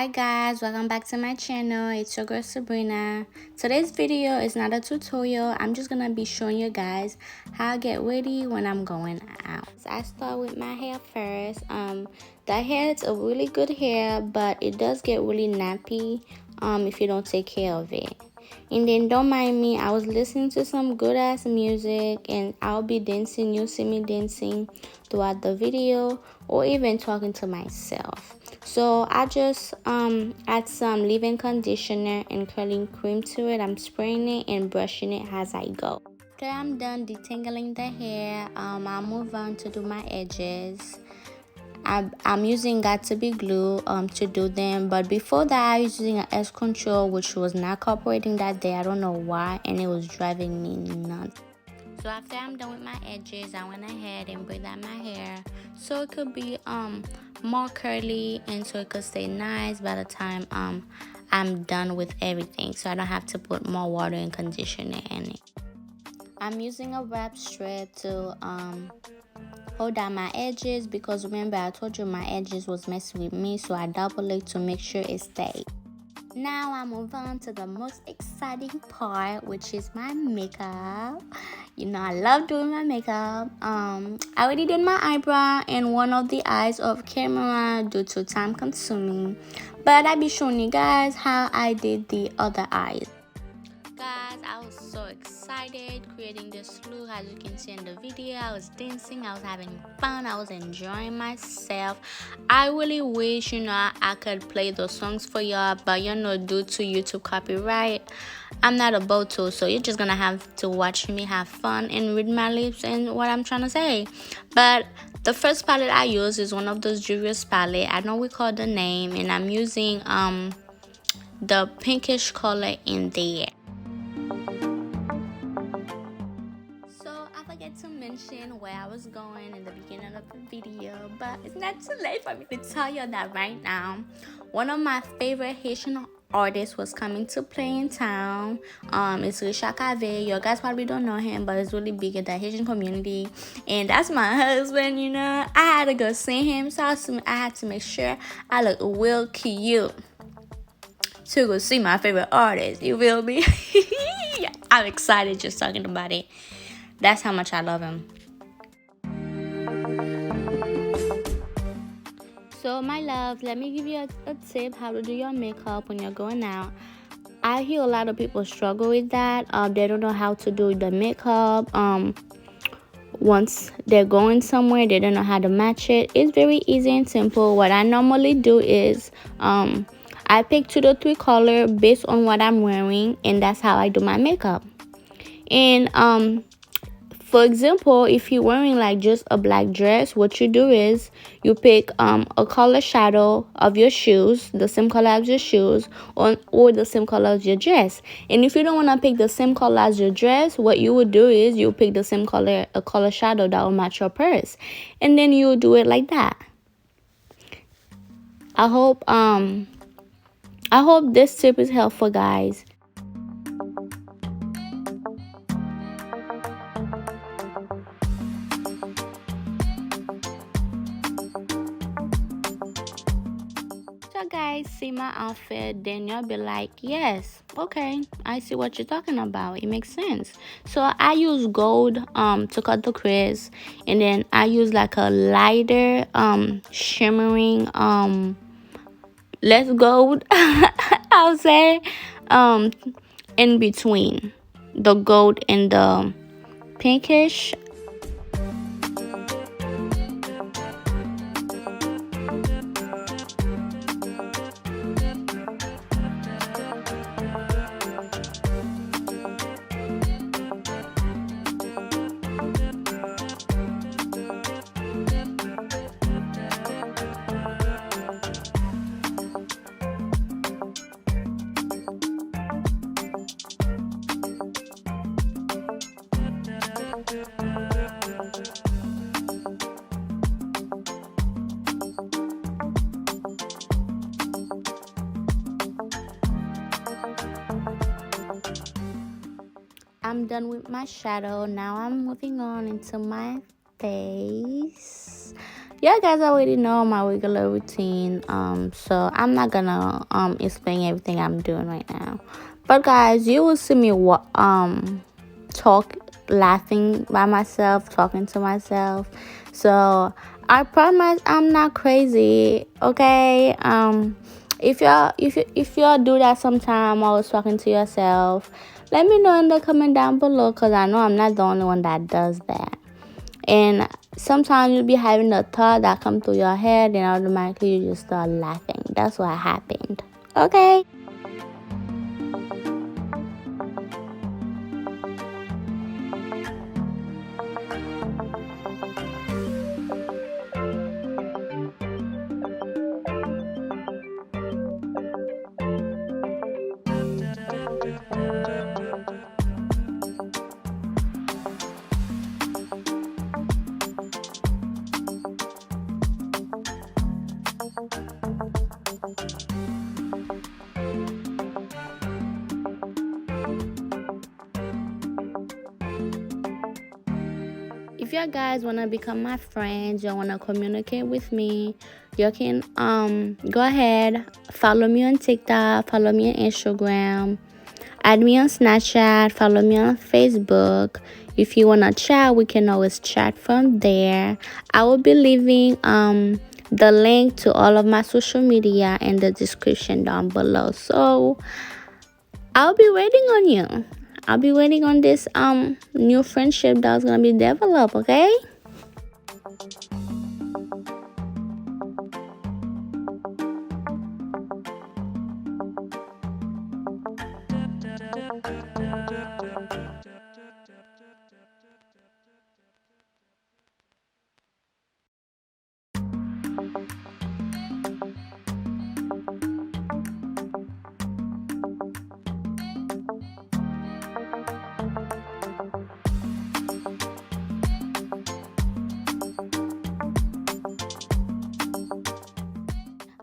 Hi guys, welcome back to my channel. It's your girl Sabrina. Today's video is not a tutorial. I'm just gonna be showing you guys how I get ready when I'm going out. So I start with my hair first. The hair is a really good hair, but it does get really nappy if you don't take care of it. And then don't mind me, I was listening to some good ass music and I'll be dancing. You'll see me dancing throughout the video or even talking to myself. So I just add some leave-in conditioner and curling cream to it. I'm spraying it and brushing it as I go. After I'm done detangling the hair, I'll move on to do my edges. I'm using Got2b glue to do them, but before that I was using an S control which was not cooperating that day. I don't know why, and it was driving me nuts. So after I'm done with my edges, I went ahead and braided out my hair so it could be more curly and so it could stay nice by the time I'm done with everything, so I don't have to put more water and conditioner in it. I'm using a wrap strip to hold down my edges because remember I told you my edges was messing with me, so I double it to make sure it stayed. Now I move on to the most exciting part, which is my makeup. You know I love doing my makeup. I already did my eyebrow and one of the eyes off camera due to time consuming, but I'll be showing you guys how I did the other eyes. Guys, I was so excited creating this look. As you can see in the video, I was dancing, I was having fun, I was enjoying myself. I really wish I could play those songs for y'all, but due to YouTube copyright, I'm not about to, so you're just gonna have to watch me have fun and read my lips and what I'm trying to say. But the first palette I use is one of those Juvia's palette. I don't recall the name, and I'm using the pinkish color in there. To mention where I was going in the beginning of the video, but it's not too late for me to tell you that right now. One of my favorite Haitian artists was coming to play in town. It's Richard. You guys probably don't know him, but it's really big in the Haitian community, and that's my husband. I had to go see him, so I had to make sure I look real cute to go see my favorite artist. You feel me? I'm excited just talking about it. That's how much I love him. So my loves, let me give you a tip how to do your makeup when you're going out. I hear a lot of people struggle with that. They don't know how to do the makeup. Once they're going somewhere, they don't know how to match it. It's very easy and simple. What I normally do is I pick 2 to 3 colors based on what I'm wearing, and that's how I do my makeup. And for example, if you're wearing like just a black dress, what you do is you pick a color shadow of your shoes, the same color as your shoes, or the same color as your dress. And if you don't want to pick the same color as your dress, what you would do is you pick the same color, a color shadow that will match your purse, and then you do it like that. I hope this tip is helpful, guys. Guys see my outfit, then you'll be like, yes, okay, I see what you're talking about, it makes sense. So I use gold to cut the crease, and then I use like a lighter shimmering less gold I'll say in between the gold and the pinkish. I'm done with my shadow. Now I'm moving on into my face. Yeah, guys already know my regular routine. So I'm not gonna explain everything I'm doing right now. But guys, you will see me talk, laughing by myself, talking to myself. So I promise I'm not crazy. Okay. If y'all do that sometime, always talking to yourself, let me know in the comment down below, because I know I'm not the only one that does that. And sometimes you'll be having a thought that come through your head, and automatically you just start laughing. That's what happened. Okay. If you guys wanna become my friends, you wanna communicate with me, you can go ahead, follow me on TikTok, follow me on Instagram, add me on Snapchat, follow me on Facebook. If you wanna chat, we can always chat from there. I will be leaving the link to all of my social media in the description down below. So I'll be waiting on you. I'll be waiting on this new friendship that's gonna be developed, okay?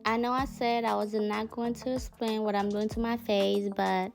I know I said I was not going to explain what I'm doing to my face, but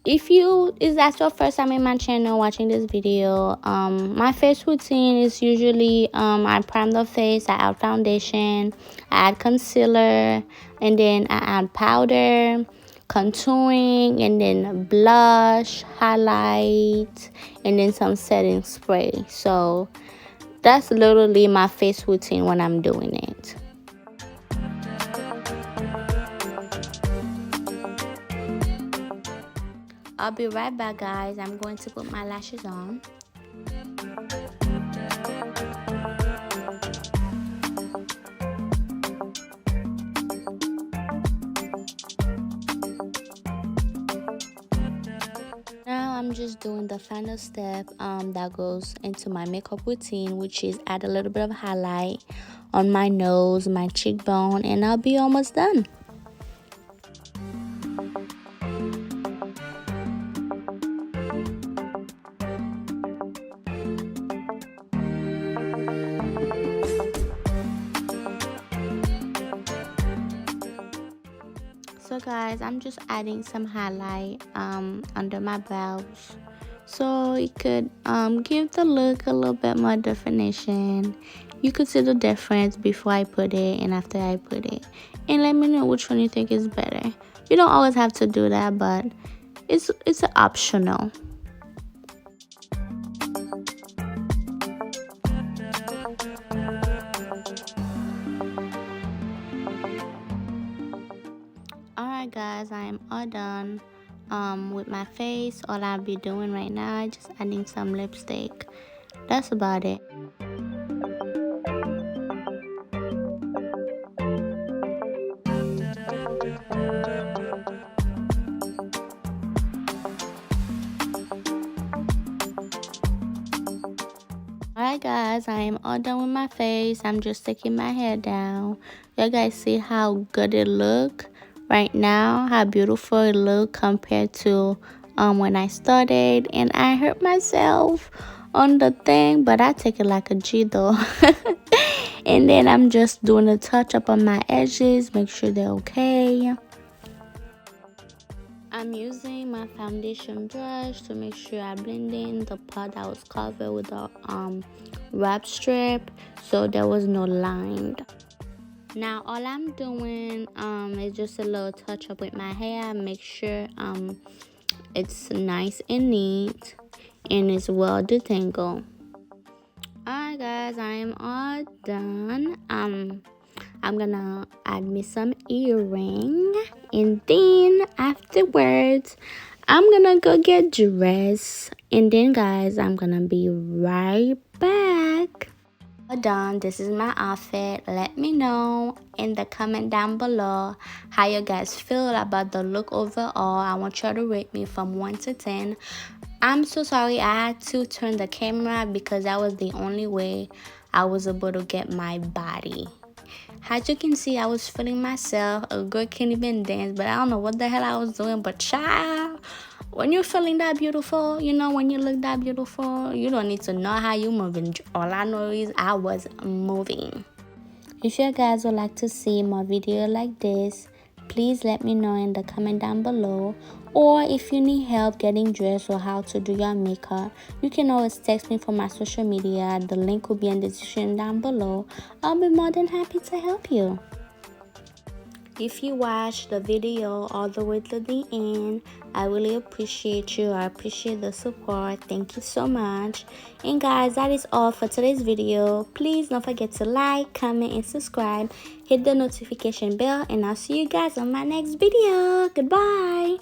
if that's your first time in my channel watching this video, my face routine is usually I prime the face, I add foundation, I add concealer, and then I add powder, contouring, and then blush, highlight, and then some setting spray. So that's literally my face routine when I'm doing it. I'll be right back, guys. I'm going to put my lashes on. Now I'm just doing the final step that goes into my makeup routine, which is add a little bit of highlight on my nose, my cheekbone, and I'll be almost done. So guys, I'm just adding some highlight under my brows, so it could give the look a little bit more definition. You could see the difference before I put it and after I put it, and let me know which one you think is better. You don't always have to do that, but it's optional. Alright guys, I am all done with my face. All I'll be doing right now is just adding some lipstick. That's about it. Alright guys, I am all done with my face. I'm just taking my hair down. You guys see how good it look right now, how beautiful it look compared to when I started. And I hurt myself on the thing, but I take it like a G though. And then I'm just doing a touch up on my edges, make sure they're okay. I'm using my foundation brush to make sure I blend in the part that was covered with the wrap strip, so there was no line. Now all I'm doing is just a little touch up with my hair. Make sure it's nice and neat and it's well detangled. Alright guys, I am all done. I'm gonna add me some earring, and then afterwards I'm gonna go get dressed, and then guys I'm gonna be right back. Done. This is my outfit. Let me know in the comment down below how you guys feel about the look overall. I want you to rate me from 1 to 10. I'm so sorry I had to turn the camera because that was the only way I was able to get my body. As you can see, I was feeling myself. A girl can't even dance, but I don't know what the hell I was doing. But child, when you're feeling that beautiful, you know, when you look that beautiful, you don't need to know how you're moving. All I know is I was moving. If you guys would like to see more videos like this, please let me know in the comment down below. Or if you need help getting dressed or how to do your makeup, you can always text me for my social media. The link will be in the description down below. I'll be more than happy to help you. If you watch the video all the way to the end, I really appreciate you. I appreciate the support. Thank you so much. And guys, that is all for today's video. Please don't forget to like, comment, and subscribe. Hit the notification bell, and I'll see you guys on my next video. Goodbye.